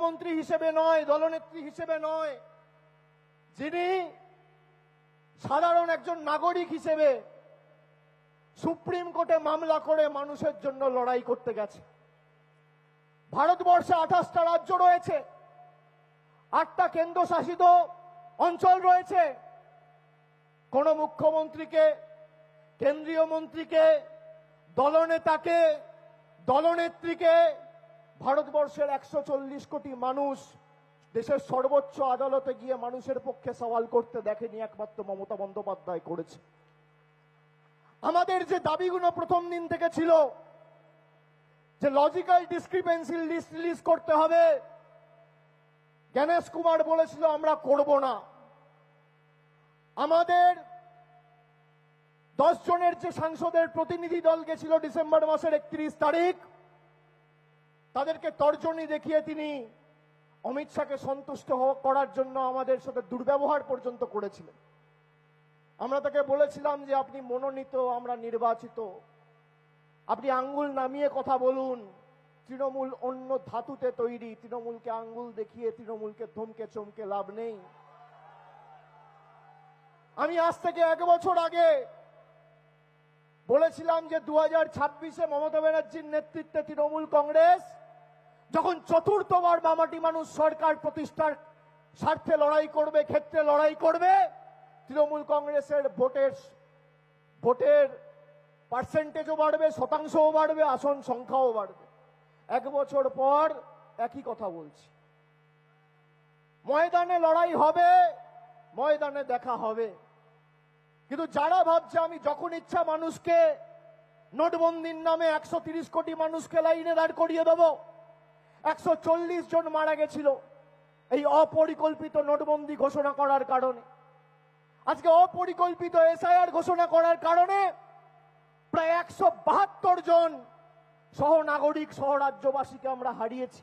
মুখ্যমন্ত্রী হিসেবে নয়, দলনেত্রী হিসেবে নয়, যিনি সাধারণ একজন নাগরিক হিসেবে সুপ্রিম কোর্টে মামলা করে মানুষের জন্য লড়াই করতে গেছে। ভারতবর্ষে 28টা রাজ্য রয়েছে, 8টা কেন্দ্রশাসিত অঞ্চল রয়েছে। কোন মুখ্যমন্ত্রীকে, কেন্দ্রীয় মন্ত্রীকে, দলনেতাকে, দলনেত্রীকে ভারতবর্ষের 140 কোটি মানুষ দেশের সর্বোচ্চ আদালতে গিয়ে মানুষের পক্ষে সওয়াল করতে দেখেনি, একমাত্র মমতা বন্দ্যোপাধ্যায় করেছে। আমাদের যে দাবিগুলো প্রথম দিন থেকে ছিল যে লজিক্যাল ডিসক্রিপেন্সি লিস্ট রিলিজ করতে হবে, জ্ঞানেশ কুমার বলেছিল আমরা করব না। আমাদের 10 জনের যে সাংসদের প্রতিনিধি দল গেছিল ডিসেম্বর মাসের 31 তারিখ, তাদেরকে তর্জনী দেখিয়ে তিনি অমিত শাহকে সন্তুষ্ট করার জন্য আমাদের সাথে দুর্ব্যবহার পর্যন্ত করেছিলেন। আমরা তাকে বলেছিলাম যে আপনি মনোনীত, আমরা নির্বাচিত, আপনি আঙ্গুল নামিয়ে কথা বলুন। তৃণমূল অন্য ধাতুতে তৈরি, তৃণমূলকে আঙ্গুল দেখিয়ে তৃণমূলকে ধমকে চমকে লাভ নেই। আমি আজ থেকে 1 বছর আগে বলেছিলাম যে 2026-এ মমতা ব্যানার্জির নেতৃত্বে তৃণমূল কংগ্রেস যখন চতুর্থবার মামাটি মানুষ সরকার প্রতিষ্ঠার স্বার্থে লড়াই করবে, ক্ষেত্রে লড়াই করবে, তৃণমূল কংগ্রেসের ভোটের পার্সেন্টেজও বাড়বে, শতাংশও বাড়বে, আসন সংখ্যাও বাড়বে। 1 বছর পর একই কথা বলছি। ময়দানে লড়াই হবে, ময়দানে দেখা হবে। কিন্তু যারা ভাবছে আমি যখন ইচ্ছা মানুষকে নোটবন্দির নামে 130 কোটি মানুষকে লাইনে দাঁড় করিয়ে দেব, 140 জন মারা গেছিল এই অপরিকল্পিত নোটবন্দি ঘোষণা করার কারণে। আজকে অপরিকল্পিত এসআইআর ঘোষণা করার কারণে প্রায় 172 জন সহ নাগরিক, সহ রাজ্যবাসীকে আমরা হারিয়েছি।